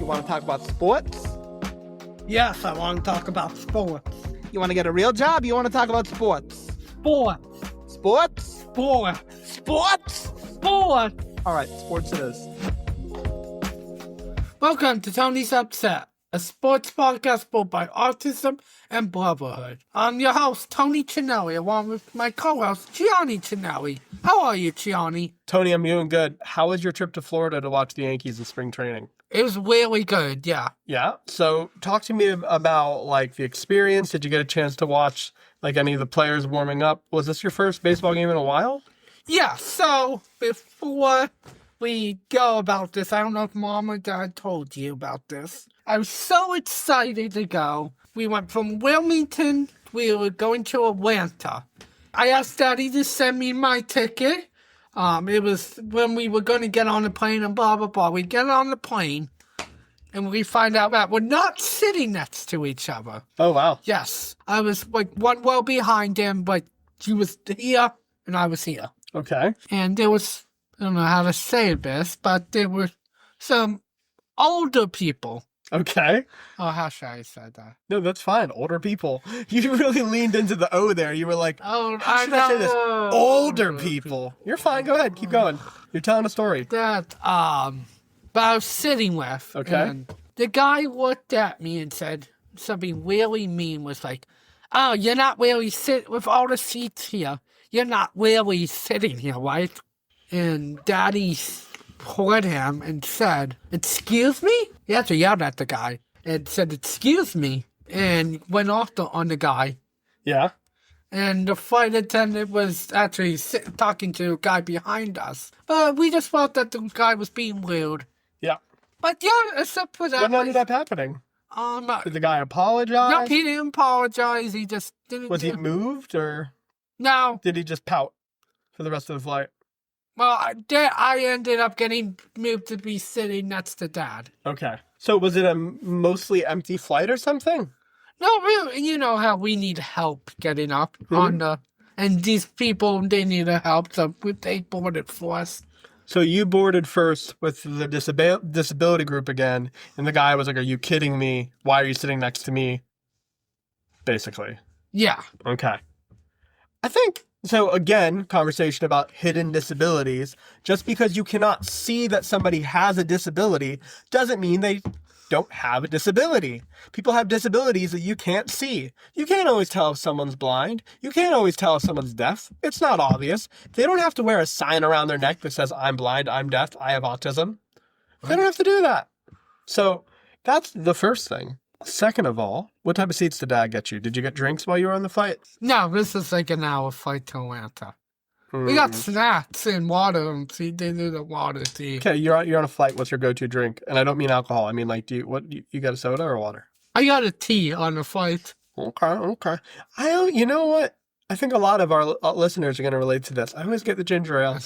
want to talk about sports? Yes, I want to talk about sports. You want to get a real job? You want to talk about sports? Sports. Sports? Sports. Sports? Sports. All right, sports it is. Welcome to Tony's Upset, a sports podcast brought by Autism and Brotherhood. I'm your host, Tony Chinelli, along with my co-host, Gianni Chinelli. How are you, Gianni? Tony, I'm doing good. How was your trip to Florida to watch the Yankees in spring training? It was really good, yeah. Yeah? So talk to me about, like, the experience. Did you get a chance to watch, like, any of the players warming up? Was this your first baseball game in a while? Yeah, so before we go about this, I don't know if Mom or Dad told you about this. I was so excited to go. We went from Wilmington, we were going to Atlanta. I asked Daddy to send me my ticket. It was when we were going to get on the plane and blah, blah, blah. We get on the plane and we find out that we're not sitting next to each other. Oh, wow. Yes. I was like one row behind him, but he was here and I was here. Okay. And there was, I don't know how to say this, but there were some older people. Okay. Oh, how should I say that? No, that's fine. Older people. You really leaned into the O there. You were like, Oh, how should I say this? Older people. You're fine. Go ahead. Keep going. You're telling a story. That, but I was sitting with. Okay. And the guy looked at me and said something really mean, was like, oh, you're not really sitting with all the seats here. You're not really sitting here, right? And Daddy put him and said, excuse me? He actually yelled at the guy and said, excuse me, and went off on the guy. Yeah. And the flight attendant was actually talking to a guy behind us. But we just felt that the guy was being rude. Yeah. But yeah, except for that. What ended up happening? Did the guy apologize? No, he didn't apologize. He just didn't. Was he moved or No. did he just pout for the rest of the flight? Well, I ended up getting moved to be sitting next to Dad. Okay. So was it a mostly empty flight or something? No, really, you know how we need help getting up on the, and these people, they needed help, so they boarded for us. So you boarded first with the disability group again, and the guy was like, are you kidding me? Why are you sitting next to me? Basically. Yeah. Okay. I think, so again, conversation about hidden disabilities. Just because you cannot see that somebody has a disability doesn't mean they don't have a disability. People have disabilities that you can't see. You can't always tell if someone's blind. You can't always tell if someone's deaf. It's not obvious. They don't have to wear a sign around their neck that says, I'm blind, I'm deaf, I have autism. They don't have to do that. So that's the first thing. Second of all, what type of seats did Dad get you? Did you get drinks while you were on the flight? No, this is like an hour flight to Atlanta. We got snacks and water, and see, they do the water tea. Okay, you're on a flight. What's your go-to drink? And I don't mean alcohol. I mean, like, you got a soda or water? I got a tea on the flight. Okay. You know what? I think a lot of our listeners are going to relate to this. I always get the ginger ale.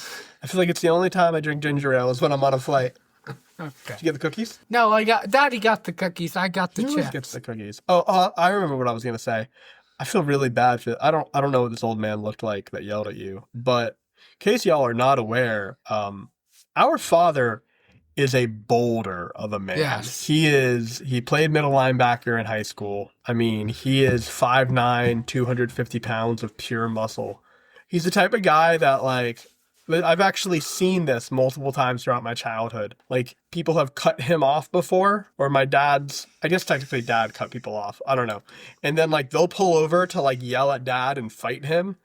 I feel like it's the only time I drink ginger ale is when I'm on a flight. Okay. Did you get the cookies? No, Daddy got the cookies. I got the He always chips. gets the cookies. Oh, I remember what I was going to say. I feel really bad for. I don't know what this old man looked like that yelled at you, but in case y'all are not aware, our father is a boulder of a man. Yes. He played middle linebacker in high school. I mean, he is 5'9", 250 pounds of pure muscle. He's the type of guy that, like, I've actually seen this multiple times throughout my childhood. Like, people have cut him off before, or I guess technically Dad cut people off. I don't know. And then, like, they'll pull over to, like, yell at Dad and fight him.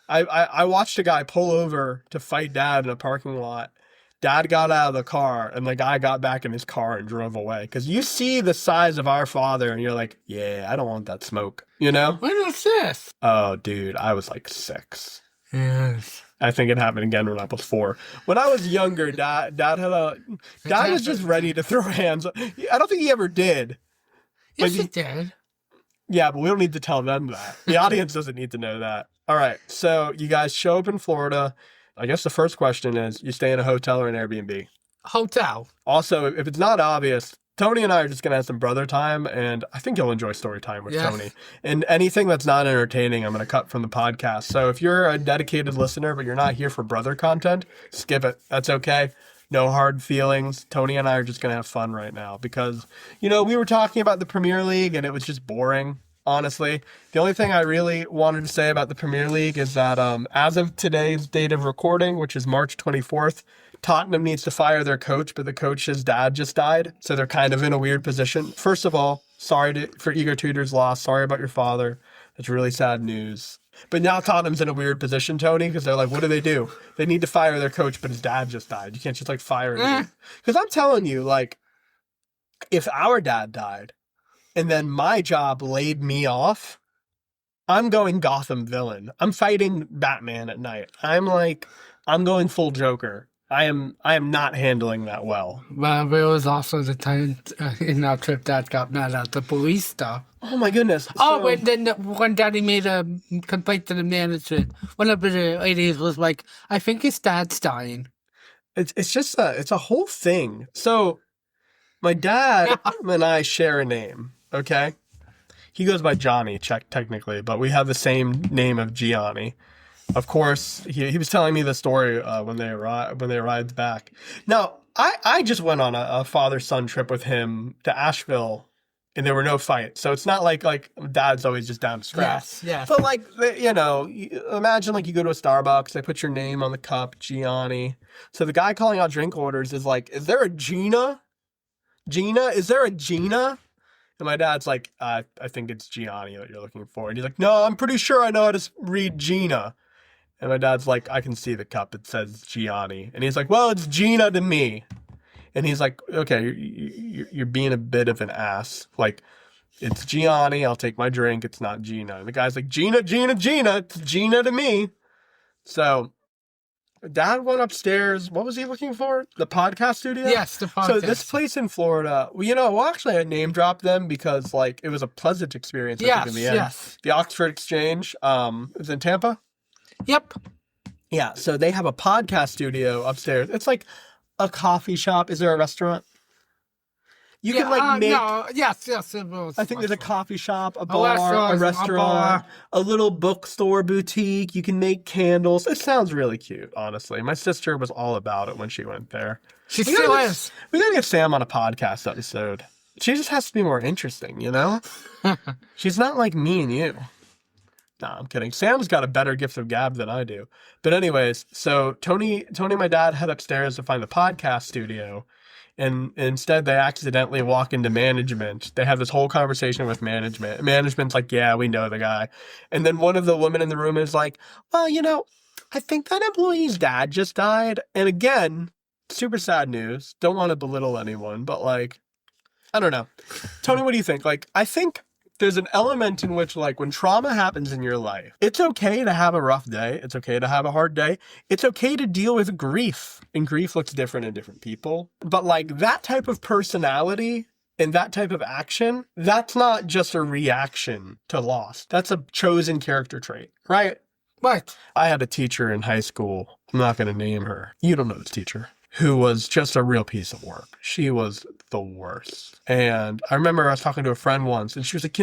I watched a guy pull over to fight Dad in a parking lot. Dad got out of the car, and the guy got back in his car and drove away. Because you see the size of our father, and you're like, yeah, I don't want that smoke. You know? When was this? Oh, dude, I was like 6. Yes. I think it happened again when I was 4. When I was younger, Dad was just ready to throw hands. I don't think he ever did. Yes, he did. Yeah, but we don't need to tell them that. The audience doesn't need to know that. All right, so you guys show up in Florida. I guess the first question is, you stay in a hotel or an Airbnb? Hotel. Also, if it's not obvious, Tony and I are just going to have some brother time, and I think you'll enjoy story time with Tony. And anything that's not entertaining, I'm going to cut from the podcast. So if you're a dedicated listener, but you're not here for brother content, skip it. That's okay. No hard feelings. Tony and I are just going to have fun right now because, we were talking about the Premier League and it was just boring, honestly. The only thing I really wanted to say about the Premier League is that as of today's date of recording, which is March 24th, Tottenham needs to fire their coach, but the coach's dad just died. So they're kind of in a weird position. First of all, sorry for Igor Tudor's loss. Sorry about your father. That's really sad news. But now Tottenham's in a weird position, Tony, because they're like, what do? They need to fire their coach, but his dad just died. You can't just fire him. Because I'm telling you, if our dad died and then my job laid me off, I'm going Gotham villain. I'm fighting Batman at night. I'm going full Joker. I am not handling that well. Well, there was also the time in our trip that got mad at the police stuff. Oh my goodness! When Daddy made a complaint to the management, one of the ladies was like, "I think his dad's dying." It's just it's a whole thing. So, my dad and I share a name. Okay, he goes by Johnny, technically, but we have the same name of Gianni. Of course, he was telling me the story when they arrived back. Now, I just went on a father-son trip with him to Asheville, and there were no fights. So it's not like Dad's always just down to scrap. Yes. But imagine you go to a Starbucks, they put your name on the cup, Gianni. So the guy calling out drink orders is like, "Is there a Gina? Gina? Is there a Gina?" And my dad's like, I think it's Gianni that you're looking for. And he's like, "No, I'm pretty sure I know how to read Gina." And my dad's like, "I can see the cup. It says Gianni." And he's like, "Well, it's Gina to me." And he's like, "Okay, you're being a bit of an ass. It's Gianni. I'll take my drink. It's not Gina." And the guy's like, "Gina, Gina, Gina. It's Gina to me." So Dad went upstairs. What was he looking for? The podcast studio? Yes, the podcast. So this place in Florida, actually I name dropped them because it was a pleasant experience. I think, in the end. Yes. The Oxford Exchange, is in Tampa. Yep. Yeah, so they have a podcast studio upstairs. It's like a coffee shop. Is there a restaurant? You can make... No, yes, it was. I think there's a coffee shop, a bar, a restaurant, a little bookstore boutique. You can make candles. It sounds really cute, honestly. My sister was all about it when she went there. She still is. We gotta get Sam on a podcast episode. She just has to be more interesting, She's not like me and you. Nah, I'm kidding. Sam's got a better gift of gab than I do. But anyways, so Tony and my dad head upstairs to find the podcast studio. And instead, they accidentally walk into management. They have this whole conversation with management. Management's like, "Yeah, we know the guy." And then one of the women in the room is like, "Well, I think that employee's dad just died." And again, super sad news. Don't want to belittle anyone, but I don't know. Tony, what do you think? I think there's an element in which, when trauma happens in your life, it's okay to have a rough day. It's okay to have a hard day. It's okay to deal with grief. And grief looks different in different people. But, that type of personality and that type of action, that's not just a reaction to loss. That's a chosen character trait, right? Right. I had a teacher in high school. I'm not going to name her. You don't know this teacher. Who was just a real piece of work. She was the worst. And I remember I was talking to a friend once, and she was like,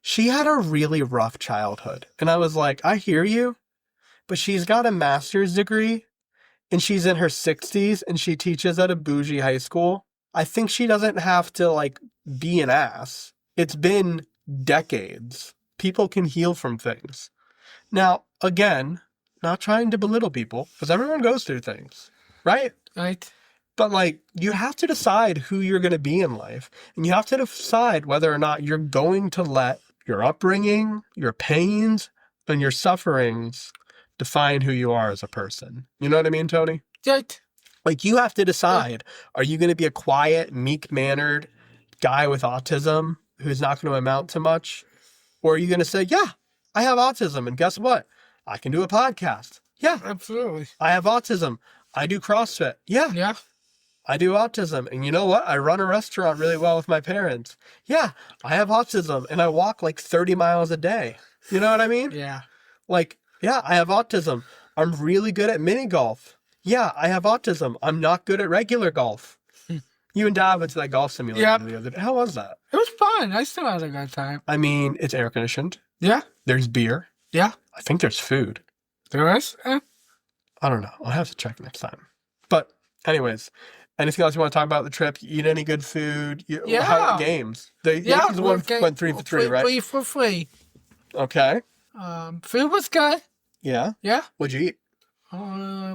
she had a really rough childhood. And I was like, I hear you, but she's got a master's degree, and she's in her 60s, and she teaches at a bougie high school. I think she doesn't have to, be an ass. It's been decades. People can heal from things. Now, again, not trying to belittle people, because everyone goes through things. Right? Right. But you have to decide who you're going to be in life. And you have to decide whether or not you're going to let your upbringing, your pains, and your sufferings define who you are as a person. You know what I mean, Tony? Right. You have to decide, are you going to be a quiet, meek-mannered guy with autism who's not going to amount to much? Or are you going to say, yeah, I have autism, and guess what? I can do a podcast. Yeah. Absolutely. I have autism. I do CrossFit. Yeah. Yeah. I do autism. And you know what? I run a restaurant really well with my parents. Yeah. I have autism and I walk 30 miles a day. You know what I mean? Yeah. Yeah, I have autism. I'm really good at mini golf. Yeah, I have autism. I'm not good at regular golf. You and Dad went to that golf simulator the other day. How was that? It was fun. I still had a good time. I mean, it's air conditioned. Yeah. There's beer. Yeah. I think there's food. There is? I don't know. I'll have to check next time. But Anyways, anything else you want to talk about the trip? You eat any good food? Yeah. How are the games? The Yeah, Yankees went 3 for 3, right? 3 for 3. Okay. Food was good. Yeah. Yeah. What'd you eat?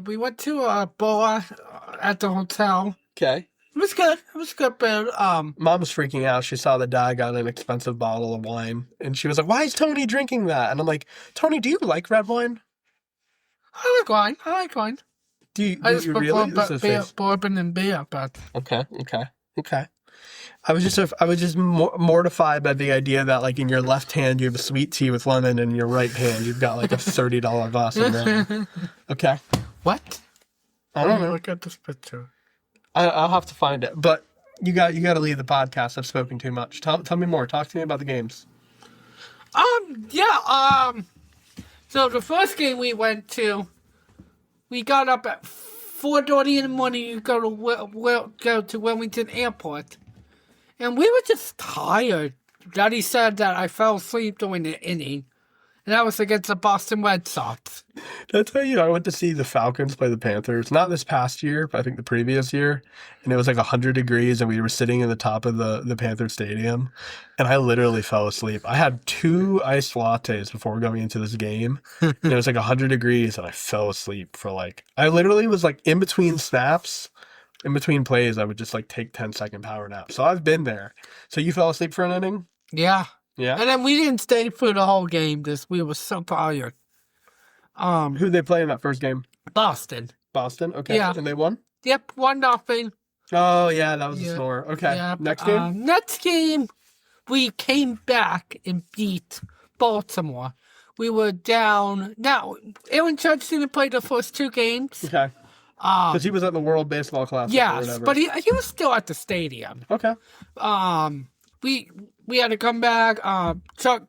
We went to a bar at the hotel. Okay. It was good. It was good, but Mom was freaking out. She saw the dad got an expensive bottle of wine, and she was like, "Why is Tony drinking that?" And I'm like, "Tony, do you like red wine? I like wine. I like wine. Do you I just really?" prefer bourbon and beer, but Okay. I was just mortified by the idea that like in your left hand you have a sweet tea with lemon, and in your right hand you've got like a $30 glass of red. Okay. what? I don't know. Look at this picture. I'll have to find it. But you got to leave the podcast. I've spoken too much. Tell me more. Talk to me about the games. Yeah. So the first game we went to, we got up at 4:30 in the morning to go to Wilmington Airport, and we were just tired. Daddy said that I fell asleep during the inning, and that was against the Boston Red Sox. Did I tell you I went to see the Falcons play the Panthers? Not this past year, but I think the previous year. And it was like 100 degrees, and we were sitting in the top of the Panther Stadium, and I literally fell asleep. I had 2 iced lattes before going into this game, and it was like 100 degrees, and I fell asleep for I literally was like in between snaps, in between plays, I would just like take 10-second power nap. So I've been there. So you fell asleep for an inning? Yeah. Yeah. And then we didn't stay for the whole game. We were so tired. Who'd they play in that first game? Boston. Boston? Okay. Yeah. And they won? Yep, 1-0. Oh, yeah, that was a snore. Okay. Yeah. Next game? Next game, we came back and beat Baltimore. We were down. Now, Aaron Judge didn't play the first 2 games. Okay. Because he was at the World Baseball Classic or Yes, whatever. but he was still at the stadium. Okay. We had to come back. Chuck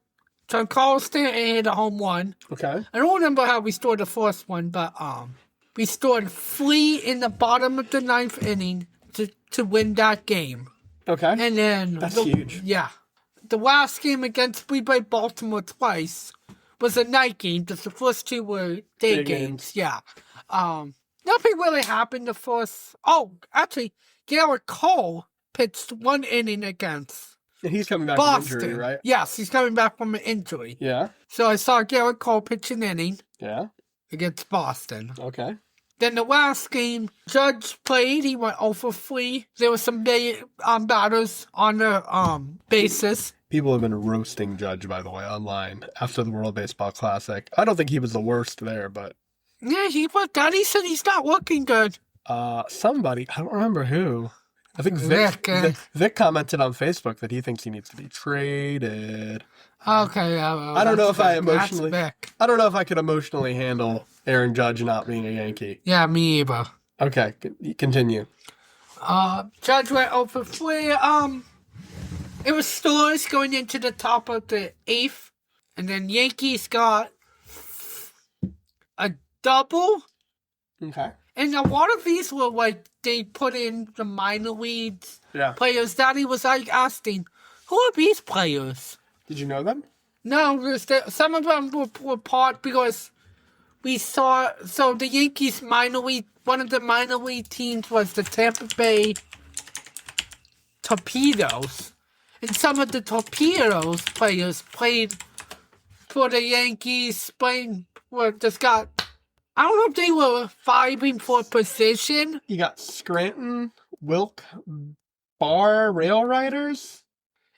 Carlston hit a home run. Okay. I don't remember how we scored the first one, but we scored 3 in the bottom of the 9th inning to win that game. Okay. And then That's huge. Yeah. The last game against we played Baltimore twice was a night game. Just the first 2 were day games. Yeah. Nothing really happened the first. Oh, actually, Garrett Cole pitched 1 inning against And he's coming back Boston. from injury, right? Yes, he's coming back from an injury. Yeah. So I saw Garrett Cole pitch an inning Yeah. against Boston. Okay. Then the last game, Judge played. He went 0 for 3. There were some batters on the bases. People have been roasting Judge, by the way, online after the World Baseball Classic. I don't think he was the worst there, but Yeah, Daddy said he's not looking good. somebody, I don't remember who. I think Vic commented on Facebook that he thinks he needs to be traded. Okay, well, I don't know if I That's emotionally. Vic. I don't know if I could emotionally handle Aaron Judge not being a Yankee. Yeah, me either. Okay, continue. Judge went 0 for 3. It was Stores going into the top of the 8th, and then Yankees got a double. Okay. And a lot of these were like they put in the minor leagues players. Daddy was like asking, "Who are these players?" Did you know them? No, some of them were part because we saw. So the Yankees minor league, one of the minor league teams was the Tampa Bay Torpedoes, and some of the Torpedoes players played for the Yankees Spring. Just got. I don't know if they were fighting for position. You got Scranton, Wilk, Bar, Rail Riders.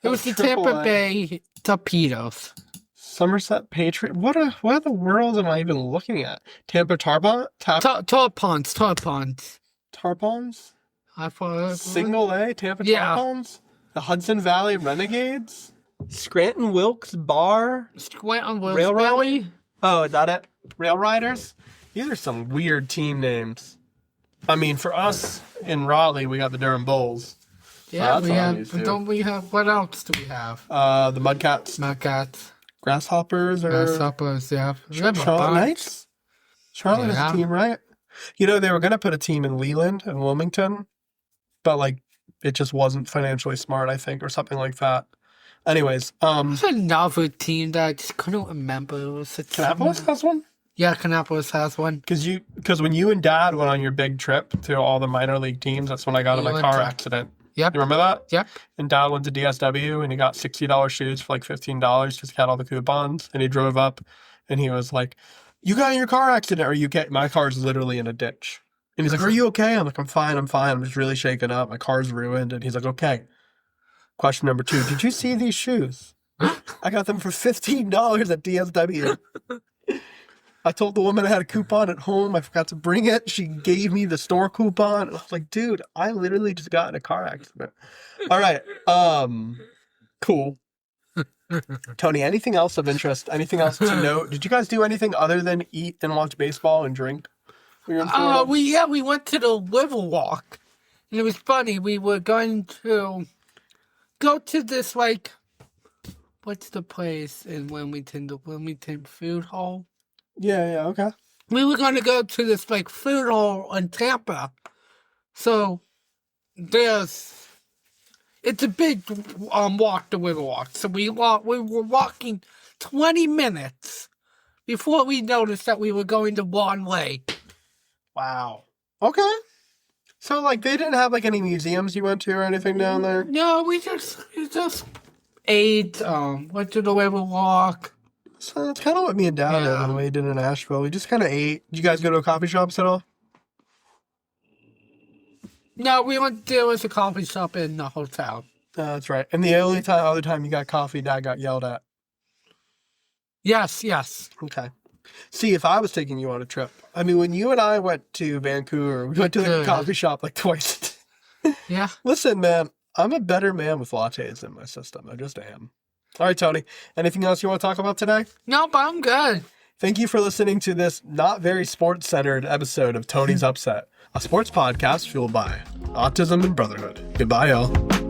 It was the Tampa Bay Torpedoes. Somerset Patriot. What the world am I even looking at? Tampa Tarpons? Tarpons. Tarpons? I thought Signal A, Tampa Yeah. Tarpons? The Hudson Valley Renegades? Scranton Wilkes Bar? Scranton Wilkes Rail Bar. Oh, is that it? Rail Riders? These are some weird team names. I mean, for us in Raleigh, we got the Durham Bulls. Yeah, we have. But don't we have? What else do we have? The Mudcats. Mudcats. Grasshoppers or Grasshoppers, yeah. Charlotte Knights? Charlotte has a team, right? You know, they were going to put a team in Leland and Wilmington, but like it just wasn't financially smart, I think, or something like that. Anyways, There's another team that I just couldn't remember. It was Kannapolis has one? Yeah, Kannapolis has one. Because when you and Dad went on your big trip to all the minor league teams, that's when I got in my car accident. Yep. You remember that? Yep. And Dad went to DSW and he got $60 shoes for like $15 because he had all the coupons. And he drove up and he was like, "You got in your car accident, or you get my car's literally in a ditch." And he's like, "Are you okay?" I'm like, I'm fine. I'm just really shaken up. My car's ruined." And he's like, "Okay. Question number 2. Did you see these shoes? I got them for $15 at DSW. I told the woman I had a coupon at home. I forgot to bring it. She gave me the store coupon." And I was like, "Dude, I literally just got in a car accident." All right. Cool. Tony, anything else of interest? Anything else to note? Did you guys do anything other than eat and watch baseball and drink? We went to the Riverwalk. And it was funny. We were going to go to this, like, what's the place in Wilmington? The Wilmington Food Hall? Yeah, okay. We were going to go to this, like, food hall in Tampa. So, it's a big walk, the Riverwalk. So we were walking 20 minutes before we noticed that we were going the wrong way. Wow. Okay. So, like, they didn't have, like, any museums you went to or anything down there? No, we just ate, went to the Riverwalk. So that's kind of what me and Dad did when we did in Asheville. We just kind of ate. Did you guys go to a coffee shops at all? No, there was a coffee shop in the hotel. That's right. And the only other time you got coffee, Dad got yelled at. Yes. Okay. See, if I was taking you on a trip, I mean, when you and I went to Vancouver, we went to like a coffee shop like twice. Yeah. Listen, man, I'm a better man with lattes in my system. I just am. All right, Tony. Anything else you want to talk about today? Nope, I'm good. Thank you for listening to this not very sports-centered episode of Tony's Upset, a sports podcast fueled by autism and brotherhood. Goodbye, y'all.